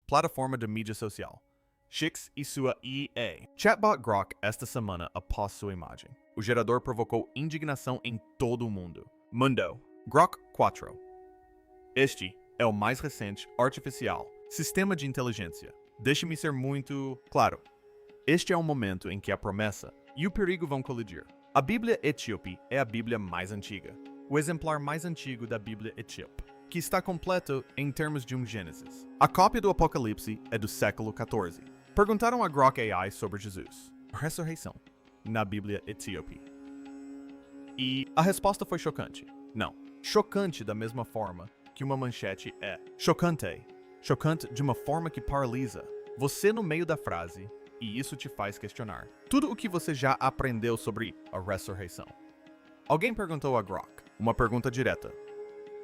plataforma de mídia social. Chix e sua EA. Chatbot Grok esta semana após sua imagem. O gerador provocou indignação em todo o mundo. Mundo. Grok 4. Este é o mais recente artificial sistema de inteligência. Deixe-me ser muito claro. Este é um momento em que a promessa e o perigo vão colidir. A Bíblia Etíope é a Bíblia mais antiga, o exemplar mais antigo da Bíblia Etíope, que está completo em termos de um Gênesis. A cópia do Apocalipse é do século XIV. Perguntaram a Grok AI sobre Jesus, a ressurreição, na Bíblia Etíope. E a resposta foi chocante. Não, chocante da mesma forma que uma manchete é chocante. Chocante de uma forma que paralisa você no meio da frase, e isso te faz questionar tudo o que você já aprendeu sobre a ressurreição. Alguém perguntou a Grok uma pergunta direta.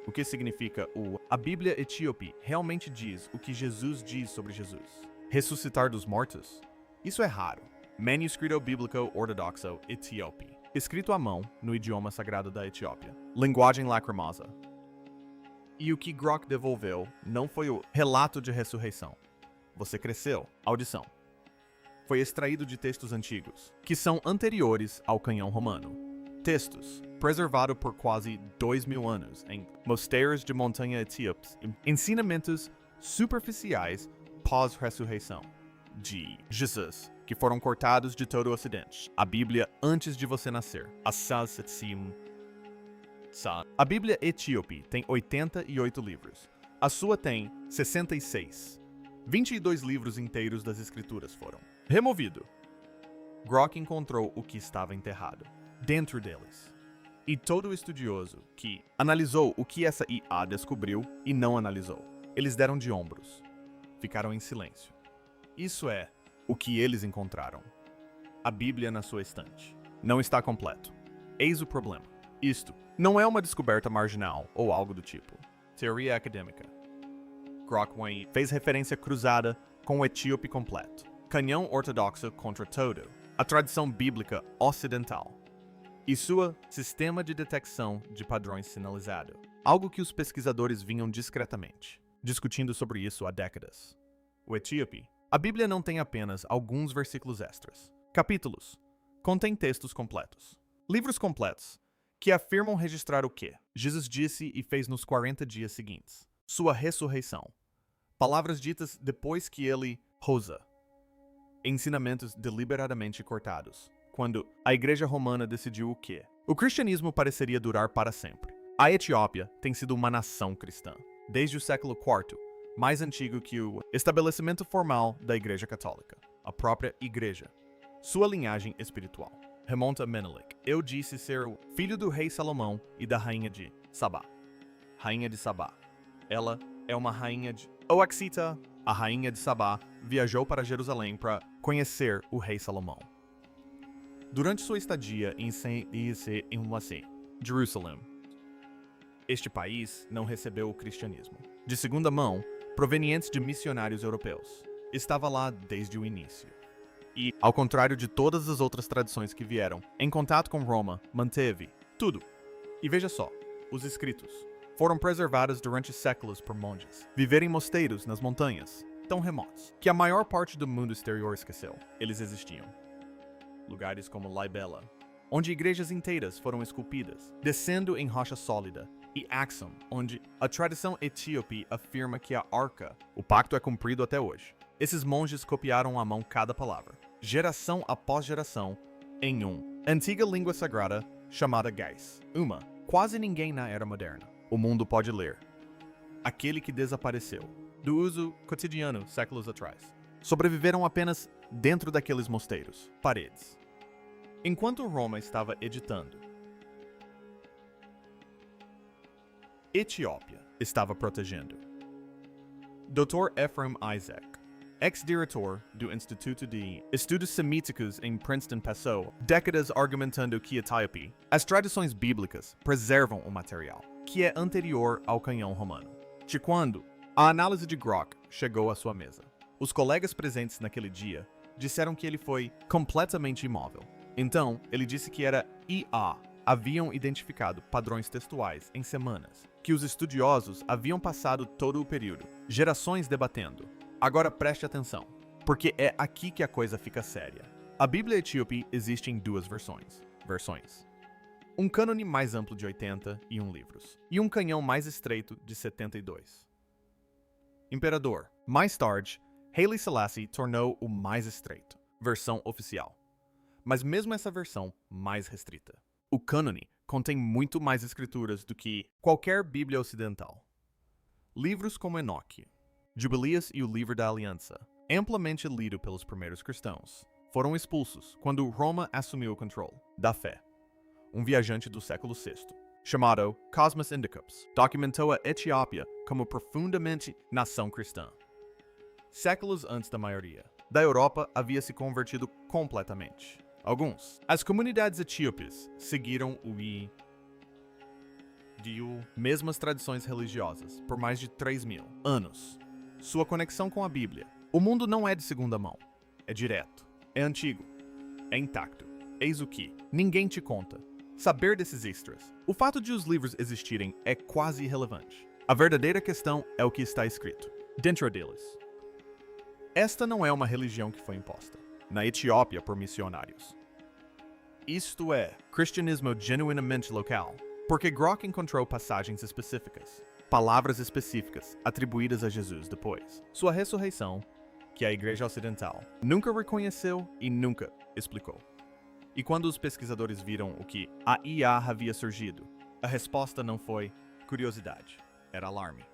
O que significa a Bíblia Etíope realmente diz o que Jesus diz sobre Jesus? Ressuscitar dos mortos? Isso é raro. Manuscrito Bíblico Ortodoxo Etíope. Escrito à mão no idioma sagrado da Etiópia. Linguagem lacrimosa. E o que Grok devolveu não foi o relato de ressurreição. Você cresceu. Audição. Foi extraído de textos antigos, que são anteriores ao canhão romano. Textos, preservados por quase 2.000 anos em mosteiros de montanha etíopes. Ensinamentos superficiais pós-ressurreição de Jesus, que foram cortados de todo o Ocidente. A Bíblia antes de você nascer. A Bíblia Etíope tem 88 livros. A sua tem 66. 22 livros inteiros das escrituras foram removidos. Grok encontrou o que estava enterrado dentro deles. E todo estudioso que analisou o que essa IA descobriu e não analisou, eles deram de ombros. Ficaram em silêncio. Isso é o que eles encontraram. A Bíblia na sua estante. Não está completo. Eis o problema. Isto não é uma descoberta marginal ou algo do tipo. Teoria acadêmica. Grok fez referência cruzada com o etíope completo. Canhão ortodoxo contra todo. A tradição bíblica ocidental. E sua sistema de detecção de padrões sinalizado. Algo que os pesquisadores vinham discretamente, discutindo sobre isso há décadas. O etíope. A Bíblia não tem apenas alguns versículos extras. Capítulos. Contém textos completos. Livros completos, que afirmam registrar o que Jesus disse e fez nos 40 dias seguintes. Sua ressurreição. Palavras ditas depois que ele rosa. Ensinamentos deliberadamente cortados. Quando a Igreja Romana decidiu o que o cristianismo pareceria durar para sempre. A Etiópia tem sido uma nação cristã, desde o século IV, mais antigo que o estabelecimento formal da Igreja Católica, a própria Igreja. Sua linhagem espiritual remonta a Menelik. Eu disse ser o filho do rei Salomão e da rainha de Sabá. Rainha de Sabá. Ela é uma rainha de Oaxita. A rainha de Sabá viajou para Jerusalém para conhecer o rei Salomão. Durante sua estadia em Jerusalém, este país não recebeu o cristianismo de segunda mão, provenientes de missionários europeus. Estava lá desde o início. E, ao contrário de todas as outras tradições que vieram em contato com Roma, manteve tudo. E veja só, os escritos foram preservados durante séculos por monges. Viver em mosteiros nas montanhas, tão remotos, que a maior parte do mundo exterior esqueceu. Eles existiam. Lugares como Libela, onde igrejas inteiras foram esculpidas, descendo em rocha sólida, e Axum, onde a tradição etíope afirma que a arca, o pacto é cumprido até hoje. Esses monges copiaram à mão cada palavra, geração após geração, em antiga língua sagrada chamada Ge'ez. Quase ninguém na era moderna. O mundo pode ler. Aquele que desapareceu, do uso cotidiano séculos atrás. Sobreviveram apenas dentro daqueles mosteiros, paredes. Enquanto Roma estava editando, Etiópia estava protegendo. Dr. Ephraim Isaac, ex-diretor do Instituto de Estudos Semíticos em Princeton, passou décadas argumentando que Etíope, as tradições bíblicas preservam o material, que é anterior ao canhão romano. De quando a análise de Grok chegou à sua mesa, os colegas presentes naquele dia disseram que ele foi completamente imóvel. Então, ele disse que era IA. Haviam identificado padrões textuais em semanas, que os estudiosos haviam passado todo o período, gerações debatendo, Agora preste atenção, porque é aqui que a coisa fica séria. A Bíblia Etíope existe em duas versões. Um cânone mais amplo de 81 livros e um canhão mais estreito de 72. Imperador. Mais tarde, Haile Selassie tornou o mais estreito, versão oficial. Mas mesmo essa versão mais restrita. O cânone contém muito mais escrituras do que qualquer Bíblia ocidental. Livros como Enoque, Jubileus e o Livro da Aliança, amplamente lido pelos primeiros cristãos, foram expulsos quando Roma assumiu o controle da fé. Um viajante do século VI, chamado Cosmas Indicus, documentou a Etiópia como profundamente nação cristã. Séculos antes da maioria da Europa havia se convertido completamente. As comunidades etíopes seguiram mesmas tradições religiosas por mais de 3.000 anos. Sua conexão com a Bíblia. O mundo não é de segunda mão. É direto. É antigo. É intacto. Eis o que ninguém te conta. Saber desses extras. O fato de os livros existirem é quase irrelevante. A verdadeira questão é o que está escrito dentro deles. Esta não é uma religião que foi imposta na Etiópia por missionários. Isto é, cristianismo genuinamente local, porque Grok encontrou passagens específicas, palavras específicas atribuídas a Jesus depois. Sua ressurreição, que a Igreja Ocidental nunca reconheceu e nunca explicou. E quando os pesquisadores viram o que a IA havia surgido, a resposta não foi curiosidade, era alarme.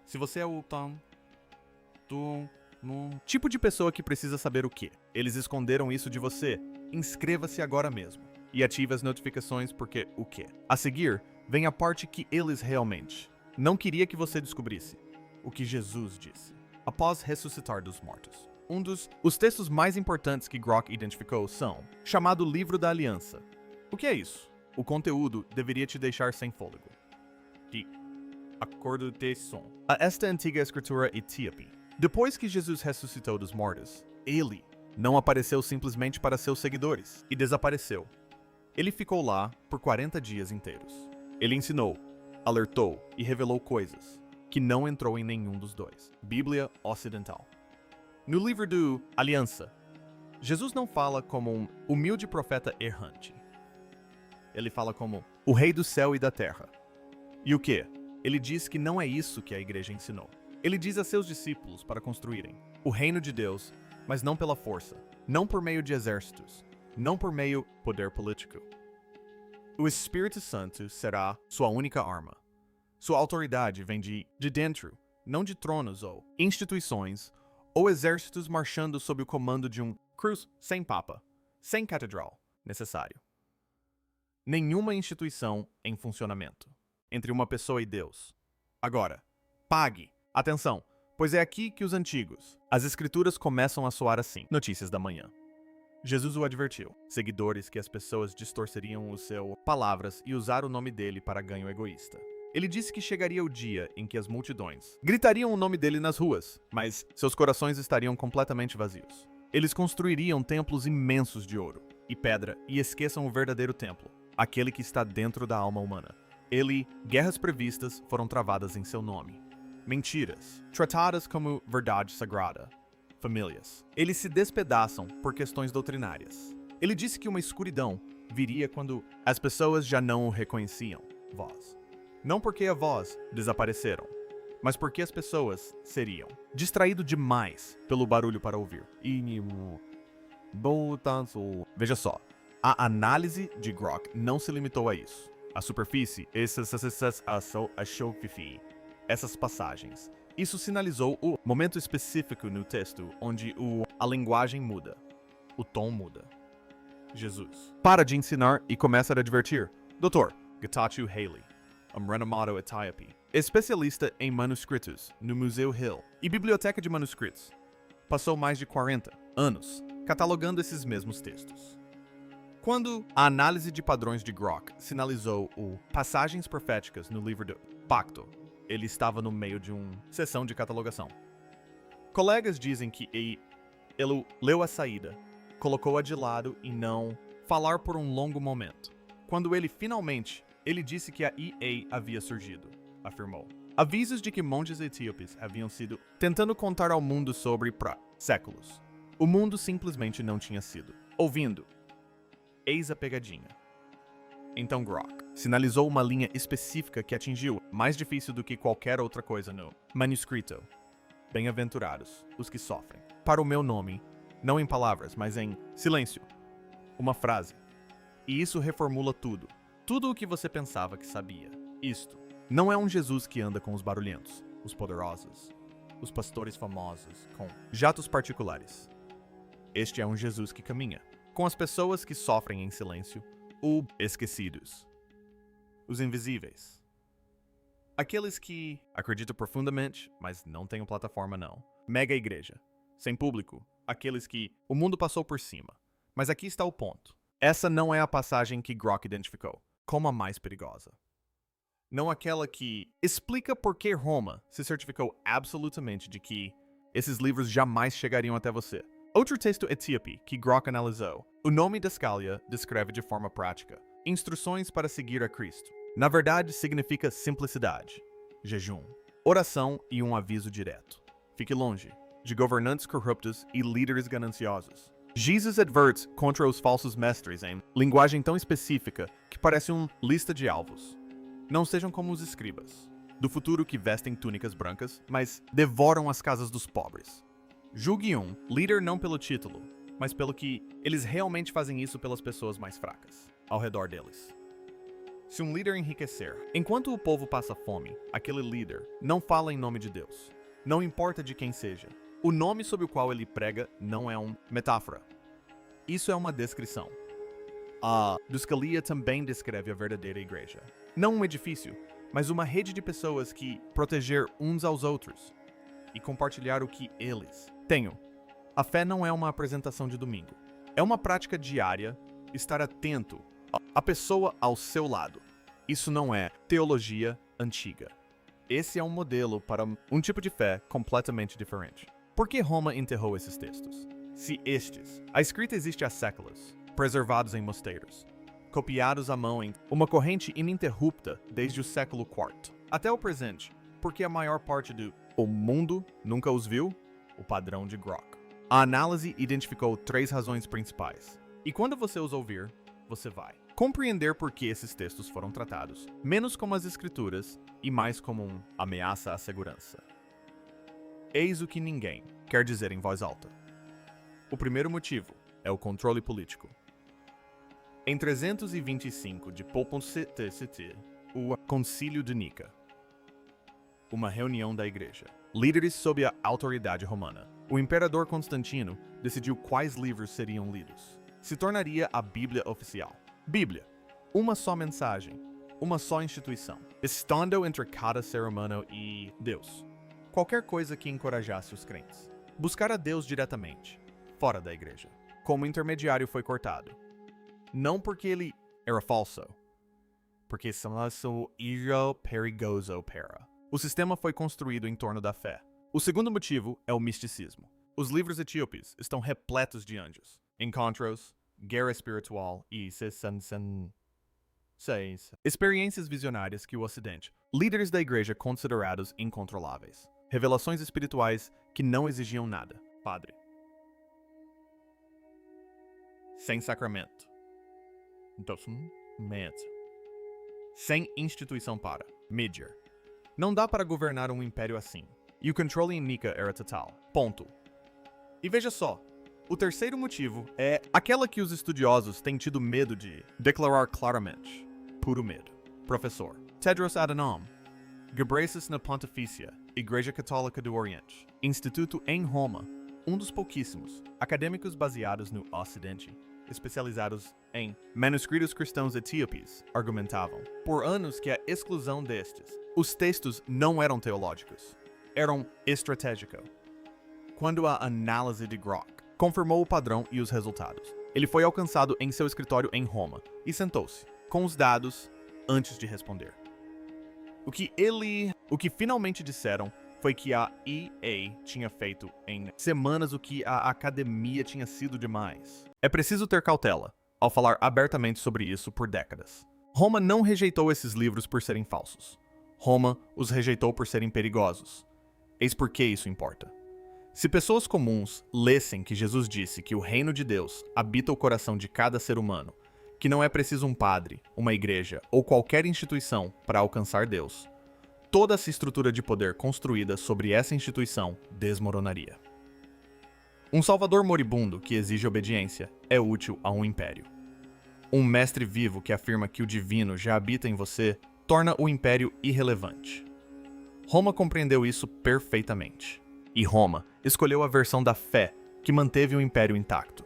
Se você é o tipo de pessoa que precisa saber o que eles esconderam isso de você, inscreva-se agora mesmo e ative as notificações porque o que? A seguir, vem a parte que eles realmente não queria que você descobrisse, o que Jesus disse após ressuscitar dos mortos. Os textos mais importantes que Grok identificou são chamado Livro da Aliança. O que é isso? O conteúdo deveria te deixar sem fôlego. De acordo de som. Esta antiga escritura etíope. Depois que Jesus ressuscitou dos mortos, ele não apareceu simplesmente para seus seguidores e desapareceu. Ele ficou lá por 40 dias inteiros. Ele ensinou, alertou e revelou coisas que não entrou em nenhum dos dois. Bíblia Ocidental. No livro do Aliança, Jesus não fala como um humilde profeta errante. Ele fala como o rei do céu e da terra. E o que? Ele diz que não é isso que a igreja ensinou. Ele diz a seus discípulos para construírem o reino de Deus, mas não pela força, não por meio de exércitos, não por meio de poder político. O Espírito Santo será sua única arma. Sua autoridade vem de dentro, não de tronos ou instituições, ou exércitos marchando sob o comando de um cruz sem papa, sem catedral necessário. Nenhuma instituição em funcionamento entre uma pessoa e Deus. Agora, pague. Atenção, pois é aqui que os antigos, as escrituras começam a soar assim. Notícias da manhã. Jesus o advertiu, seguidores que as pessoas distorceriam os seus palavras e usar o nome dele para ganho egoísta. Ele disse que chegaria o dia em que as multidões gritariam o nome dele nas ruas, mas seus corações estariam completamente vazios. Eles construiriam templos imensos de ouro e pedra e esqueçam o verdadeiro templo, aquele que está dentro da alma humana. Guerras previstas foram travadas em seu nome. Mentiras, tratadas como verdade sagrada. Famílias. Eles se despedaçam por questões doutrinárias. Ele disse que uma escuridão viria quando as pessoas já não o reconheciam. Voz. Não porque a voz desapareceram, mas porque as pessoas seriam distraído demais pelo barulho para ouvir. Veja só, a análise de Grok não se limitou a isso. A superfície, essas passagens. Isso sinalizou o momento específico no texto onde a linguagem muda, o tom muda. Jesus para de ensinar e começa a advertir. Dr. Getachew Haile, renomado etíope, especialista em manuscritos no Museu Hill e Biblioteca de Manuscritos. Passou mais de 40 anos catalogando esses mesmos textos. Quando a análise de padrões de Grok sinalizou passagens proféticas no livro do Pacto, ele estava no meio de uma sessão de catalogação. Colegas dizem que ele leu a saída, colocou-a de lado e não falar por um longo momento. Quando ele finalmente, ele disse que a EA havia surgido, afirmou. Avisos de que monges etíopes haviam sido tentando contar ao mundo sobre séculos. O mundo simplesmente não tinha sido. Ouvindo. Eis a pegadinha. Então Grok sinalizou uma linha específica que atingiu, mais difícil do que qualquer outra coisa no manuscrito. Bem-aventurados os que sofrem. Para o meu nome, não em palavras, mas em silêncio. Uma frase. E isso reformula tudo. Tudo o que você pensava que sabia. Isto não é um Jesus que anda com os barulhentos, os poderosos, os pastores famosos, com jatos particulares. Este é um Jesus que caminha com as pessoas que sofrem em silêncio, ou esquecidos. Os invisíveis. Aqueles que acreditam profundamente, mas não têm plataforma não. Mega igreja. Sem público. Aqueles que o mundo passou por cima. Mas aqui está o ponto. Essa não é a passagem que Grok identificou como a mais perigosa. Não aquela que explica por que Roma se certificou absolutamente de que esses livros jamais chegariam até você. Outro texto etíope que Grok analisou. O nome da Scalia descreve de forma prática instruções para seguir a Cristo. Na verdade, significa simplicidade, jejum, oração e um aviso direto. Fique longe de governantes corruptos e líderes gananciosos. Jesus adverte contra os falsos mestres em linguagem tão específica que parece uma lista de alvos. Não sejam como os escribas, do futuro que vestem túnicas brancas, mas devoram as casas dos pobres. Julgue um líder não pelo título, mas pelo que eles realmente fazem isso pelas pessoas mais fracas, ao redor deles. Se um líder enriquecer, enquanto o povo passa fome, aquele líder não fala em nome de Deus. Não importa de quem seja. O nome sob o qual ele prega não é uma metáfora. Isso é uma descrição. A Scalia também descreve a verdadeira igreja. Não um edifício, mas uma rede de pessoas que proteger uns aos outros e compartilhar o que eles tenham. A fé não é uma apresentação de domingo. É uma prática diária, estar atento à pessoa ao seu lado. Isso não é teologia antiga. Esse é um modelo para um tipo de fé completamente diferente. Por que Roma enterrou esses textos? Se a escrita existe há séculos, preservados em mosteiros, copiados à mão em uma corrente ininterrupta desde o século IV até o presente, porque a maior parte do mundo nunca os viu, o padrão de Grok. A análise identificou 3 razões principais. E quando você os ouvir, você vai compreender por que esses textos foram tratados menos como as escrituras e mais como uma ameaça à segurança. Eis o que ninguém quer dizer em voz alta. O primeiro motivo é o controle político. Em 325 de POP-CT, o Concílio de Nica, uma reunião da igreja, líderes sob a autoridade romana, o imperador Constantino decidiu quais livros seriam lidos. Se tornaria a Bíblia oficial. Bíblia, uma só mensagem, uma só instituição, estando entre cada ser humano e Deus. Qualquer coisa que encorajasse os crentes. Buscar a Deus diretamente, fora da igreja. Como intermediário foi cortado. Não porque ele era falso, porque isso era perigoso para. O sistema foi construído em torno da fé. O segundo motivo é o misticismo. Os livros etíopes estão repletos de anjos, encontros, guerra espiritual e experiências visionárias que o Ocidente, líderes da igreja considerados incontroláveis, revelações espirituais que não exigiam nada. Padre. Sem sacramento. Sem instituição para. Midger. Não dá para governar um império assim. E o controle em Nica era total. Ponto. E veja só, o terceiro motivo é aquela que os estudiosos têm tido medo de declarar claramente. Puro medo. Professor Tedros Adhanom, Ghebreyesus na Pontifícia, Igreja Católica do Oriente, Instituto em Roma, um dos pouquíssimos acadêmicos baseados no Ocidente, especializados em manuscritos cristãos etíopes, argumentavam por anos que a exclusão destes, os textos não eram teológicos, eram estratégicos. Quando a análise de Grok confirmou o padrão e os resultados, ele foi alcançado em seu escritório em Roma e sentou-se com os dados antes de responder. O que finalmente disseram foi que a EA tinha feito em semanas o que a academia tinha sido demais. É preciso ter cautela ao falar abertamente sobre isso por décadas. Roma não rejeitou esses livros por serem falsos. Roma os rejeitou por serem perigosos. Eis por que isso importa. Se pessoas comuns lessem que Jesus disse que o reino de Deus habita o coração de cada ser humano, que não é preciso um padre, uma igreja ou qualquer instituição para alcançar Deus, toda essa estrutura de poder construída sobre essa instituição desmoronaria. Um salvador moribundo que exige obediência é útil a um império. Um mestre vivo que afirma que o divino já habita em você torna o império irrelevante. Roma compreendeu isso perfeitamente. E Roma escolheu a versão da fé que manteve o império intacto.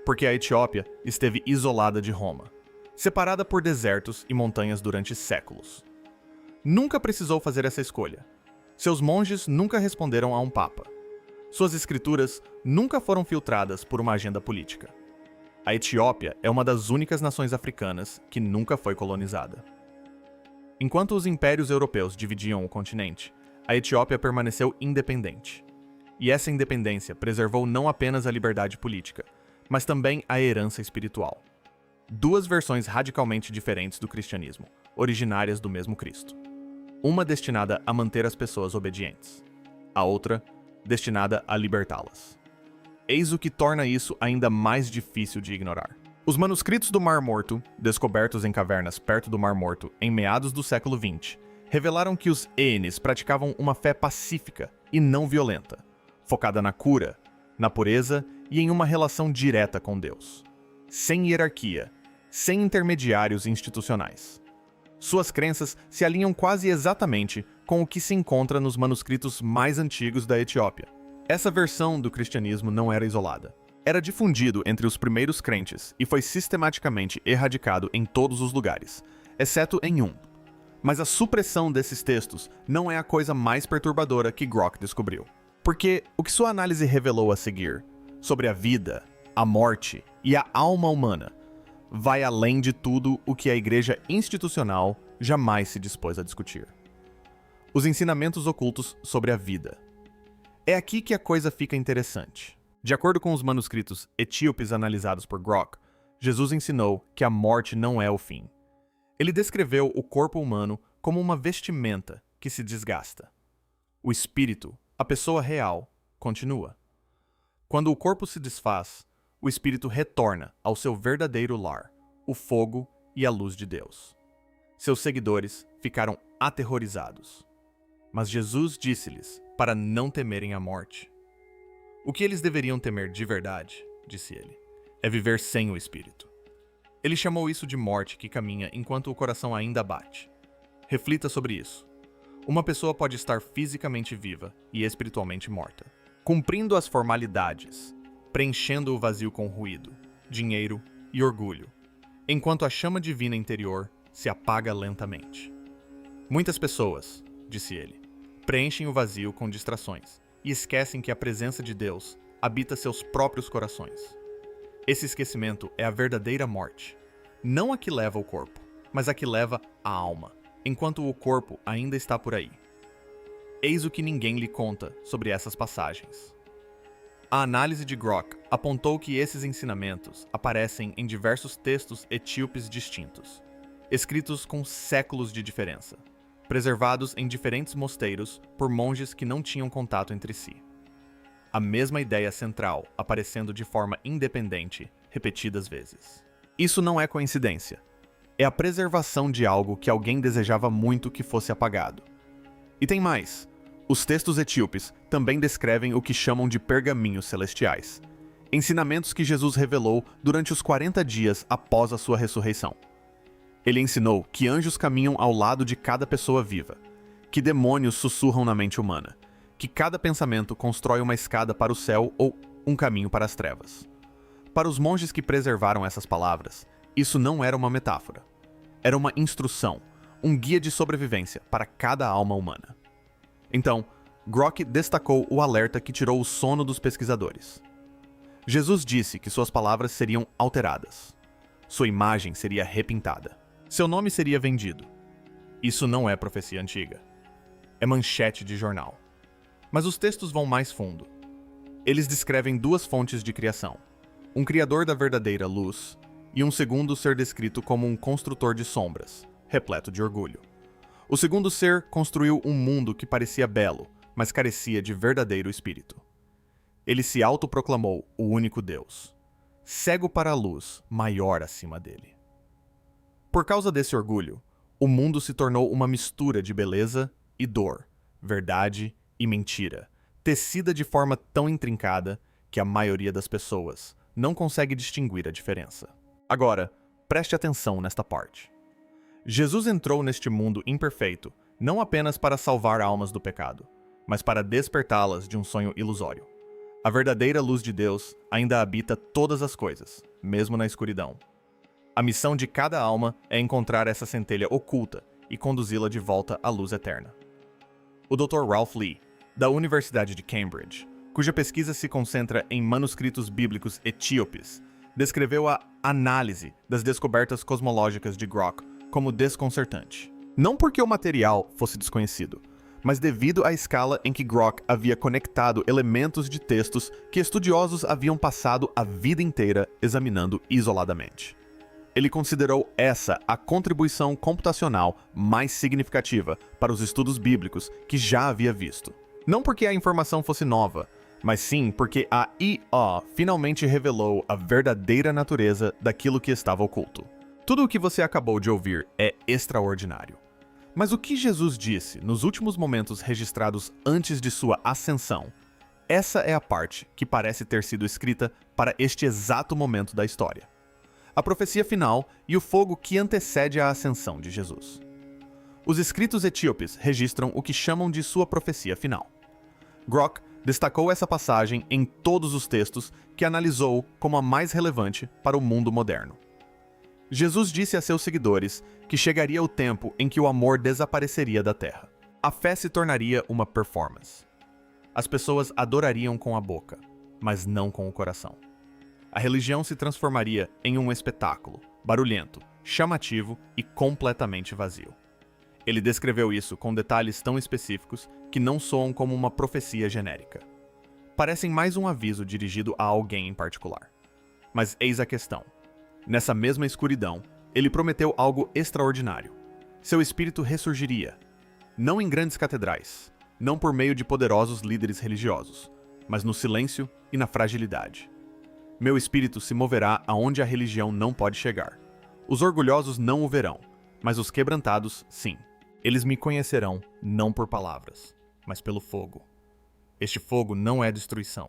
Porque a Etiópia esteve isolada de Roma, separada por desertos e montanhas durante séculos. Nunca precisou fazer essa escolha. Seus monges nunca responderam a um papa. Suas escrituras nunca foram filtradas por uma agenda política. A Etiópia é uma das únicas nações africanas que nunca foi colonizada. Enquanto os impérios europeus dividiam o continente, a Etiópia permaneceu independente. E essa independência preservou não apenas a liberdade política, mas também a herança espiritual. Duas versões radicalmente diferentes do cristianismo, originárias do mesmo Cristo. Uma destinada a manter as pessoas obedientes. A outra, destinada a libertá-las. Eis o que torna isso ainda mais difícil de ignorar. Os manuscritos do Mar Morto, descobertos em cavernas perto do Mar Morto em meados do século XX, revelaram que os Enes praticavam uma fé pacífica e não violenta, focada na cura, na pureza e em uma relação direta com Deus. Sem hierarquia, sem intermediários institucionais. Suas crenças se alinham quase exatamente com o que se encontra nos manuscritos mais antigos da Etiópia. Essa versão do cristianismo não era isolada. Era difundido entre os primeiros crentes e foi sistematicamente erradicado em todos os lugares, exceto em um. Mas a supressão desses textos não é a coisa mais perturbadora que Grok descobriu. Porque o que sua análise revelou a seguir, sobre a vida, a morte e a alma humana, vai além de tudo o que a igreja institucional jamais se dispôs a discutir. Os ensinamentos ocultos sobre a vida. É aqui que a coisa fica interessante. De acordo com os manuscritos etíopes analisados por Grok, Jesus ensinou que a morte não é o fim. Ele descreveu o corpo humano como uma vestimenta que se desgasta. O espírito, a pessoa real, continua. Quando o corpo se desfaz, o espírito retorna ao seu verdadeiro lar, o fogo e a luz de Deus. Seus seguidores ficaram aterrorizados. Mas Jesus disse-lhes para não temerem a morte. O que eles deveriam temer de verdade, disse ele, é viver sem o espírito. Ele chamou isso de morte que caminha enquanto o coração ainda bate. Reflita sobre isso. Uma pessoa pode estar fisicamente viva e espiritualmente morta, cumprindo as formalidades, preenchendo o vazio com ruído, dinheiro e orgulho, enquanto a chama divina interior se apaga lentamente. Muitas pessoas, disse ele, preenchem o vazio com distrações e esquecem que a presença de Deus habita seus próprios corações. Esse esquecimento é a verdadeira morte, não a que leva o corpo, mas a que leva a alma, enquanto o corpo ainda está por aí. Eis o que ninguém lhe conta sobre essas passagens. A análise de Grok apontou que esses ensinamentos aparecem em diversos textos etíopes distintos, escritos com séculos de diferença, preservados em diferentes mosteiros por monges que não tinham contato entre si. A mesma ideia central aparecendo de forma independente, repetidas vezes. Isso não é coincidência. É a preservação de algo que alguém desejava muito que fosse apagado. E tem mais. Os textos etíopes também descrevem o que chamam de pergaminhos celestiais, ensinamentos que Jesus revelou durante os 40 dias após a sua ressurreição. Ele ensinou que anjos caminham ao lado de cada pessoa viva, que demônios sussurram na mente humana, que cada pensamento constrói uma escada para o céu ou um caminho para as trevas. Para os monges que preservaram essas palavras, isso não era uma metáfora. Era uma instrução, um guia de sobrevivência para cada alma humana. Então, Grok destacou o alerta que tirou o sono dos pesquisadores. Jesus disse que suas palavras seriam alteradas. Sua imagem seria repintada. Seu nome seria vendido. Isso não é profecia antiga. É manchete de jornal. Mas os textos vão mais fundo. Eles descrevem duas fontes de criação. Um criador da verdadeira luz e um segundo ser descrito como um construtor de sombras, repleto de orgulho. O segundo ser construiu um mundo que parecia belo, mas carecia de verdadeiro espírito. Ele se autoproclamou o único Deus, cego para a luz, maior acima dele. Por causa desse orgulho, o mundo se tornou uma mistura de beleza e dor, verdade e mentira, tecida de forma tão intrincada que a maioria das pessoas não consegue distinguir a diferença. Agora, preste atenção nesta parte. Jesus entrou neste mundo imperfeito não apenas para salvar almas do pecado, mas para despertá-las de um sonho ilusório. A verdadeira luz de Deus ainda habita todas as coisas, mesmo na escuridão. A missão de cada alma é encontrar essa centelha oculta e conduzi-la de volta à luz eterna. O Dr. Ralph Lee, da Universidade de Cambridge, cuja pesquisa se concentra em manuscritos bíblicos etíopes, descreveu a análise das descobertas cosmológicas de Grok como desconcertante. Não porque o material fosse desconhecido, mas devido à escala em que Grok havia conectado elementos de textos que estudiosos haviam passado a vida inteira examinando isoladamente. Ele considerou essa a contribuição computacional mais significativa para os estudos bíblicos que já havia visto. Não porque a informação fosse nova, mas sim porque a IA finalmente revelou a verdadeira natureza daquilo que estava oculto. Tudo o que você acabou de ouvir é extraordinário. Mas o que Jesus disse nos últimos momentos registrados antes de sua ascensão, essa é a parte que parece ter sido escrita para este exato momento da história. A profecia final e o fogo que antecede a ascensão de Jesus. Os escritos etíopes registram o que chamam de sua profecia final. Grok destacou essa passagem em todos os textos que analisou como a mais relevante para o mundo moderno. Jesus disse a seus seguidores que chegaria o tempo em que o amor desapareceria da terra. A fé se tornaria uma performance. As pessoas adorariam com a boca, mas não com o coração. A religião se transformaria em um espetáculo, barulhento, chamativo e completamente vazio. Ele descreveu isso com detalhes tão específicos que não soam como uma profecia genérica. Parecem mais um aviso dirigido a alguém em particular. Mas eis a questão. Nessa mesma escuridão, ele prometeu algo extraordinário. Seu espírito ressurgiria, não em grandes catedrais, não por meio de poderosos líderes religiosos, mas no silêncio e na fragilidade. Meu espírito se moverá aonde a religião não pode chegar. Os orgulhosos não o verão, mas os quebrantados, sim. Eles me conhecerão não por palavras, mas pelo fogo. Este fogo não é destruição,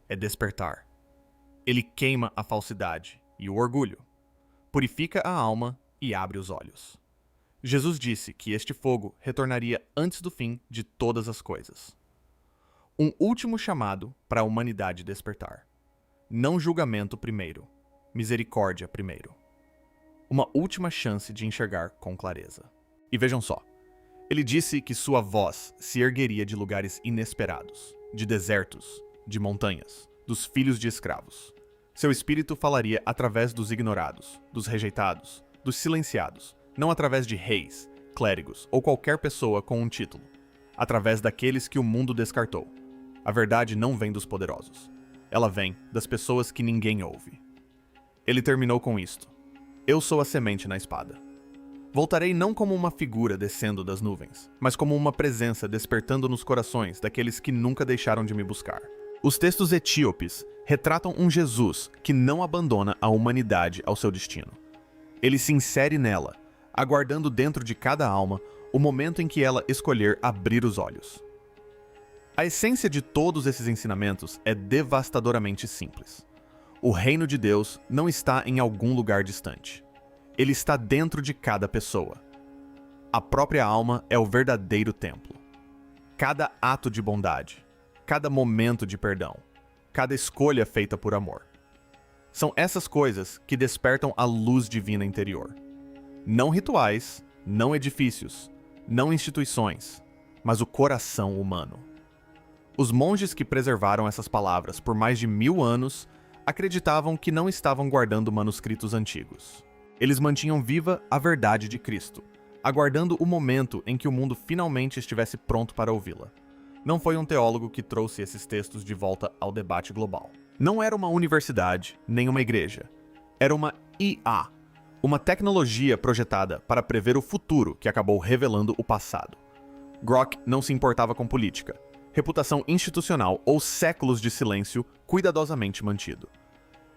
é despertar. Ele queima a falsidade e o orgulho, purifica a alma e abre os olhos. Jesus disse que este fogo retornaria antes do fim de todas as coisas. Um último chamado para a humanidade despertar. Não julgamento primeiro, misericórdia primeiro. Uma última chance de enxergar com clareza. E vejam só, ele disse que sua voz se ergueria de lugares inesperados, de desertos, de montanhas, dos filhos de escravos. Seu espírito falaria através dos ignorados, dos rejeitados, dos silenciados, não através de reis, clérigos ou qualquer pessoa com um título, através daqueles que o mundo descartou. A verdade não vem dos poderosos. Ela vem das pessoas que ninguém ouve. Ele terminou com isto. Eu sou a semente na espada. Voltarei não como uma figura descendo das nuvens, mas como uma presença despertando nos corações daqueles que nunca deixaram de me buscar. Os textos etíopes retratam um Jesus que não abandona a humanidade ao seu destino. Ele se insere nela, aguardando dentro de cada alma o momento em que ela escolher abrir os olhos. A essência de todos esses ensinamentos é devastadoramente simples. O reino de Deus não está em algum lugar distante. Ele está dentro de cada pessoa. A própria alma é o verdadeiro templo. Cada ato de bondade, cada momento de perdão, cada escolha feita por amor. São essas coisas que despertam a luz divina interior. Não rituais, não edifícios, não instituições, mas o coração humano. Os monges que preservaram essas palavras por mais de 1000 anos acreditavam que não estavam guardando manuscritos antigos. Eles mantinham viva a verdade de Cristo, aguardando o momento em que o mundo finalmente estivesse pronto para ouvi-la. Não foi um teólogo que trouxe esses textos de volta ao debate global. Não era uma universidade, nem uma igreja. Era uma IA, uma tecnologia projetada para prever o futuro que acabou revelando o passado. Grok não se importava com política, reputação institucional ou séculos de silêncio cuidadosamente mantido.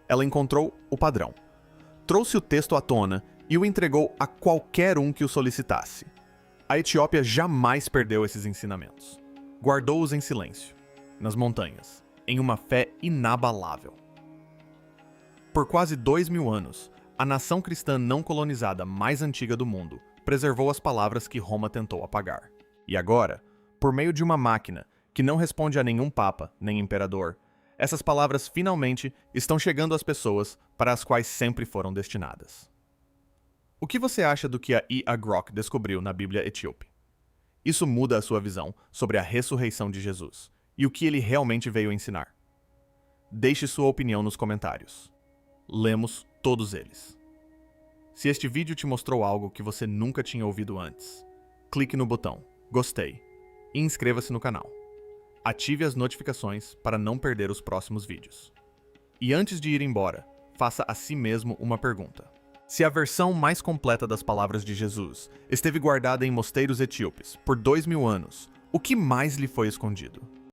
Ela encontrou o padrão, trouxe o texto à tona e o entregou a qualquer um que o solicitasse. A Etiópia jamais perdeu esses ensinamentos. Guardou-os em silêncio, nas montanhas, em uma fé inabalável. Por quase 2000 anos, a nação cristã não colonizada mais antiga do mundo preservou as palavras que Roma tentou apagar. E agora, por meio de uma máquina que não responde a nenhum papa nem imperador, essas palavras finalmente estão chegando às pessoas para as quais sempre foram destinadas. O que você acha do que a E.A. Grok descobriu na Bíblia Etíope? Isso muda a sua visão sobre a ressurreição de Jesus e o que ele realmente veio ensinar. Deixe sua opinião nos comentários. Lemos todos eles. Se este vídeo te mostrou algo que você nunca tinha ouvido antes, clique no botão Gostei e inscreva-se no canal. Ative as notificações para não perder os próximos vídeos. E antes de ir embora, faça a si mesmo uma pergunta. Se a versão mais completa das palavras de Jesus esteve guardada em mosteiros etíopes por 2000 anos, o que mais lhe foi escondido?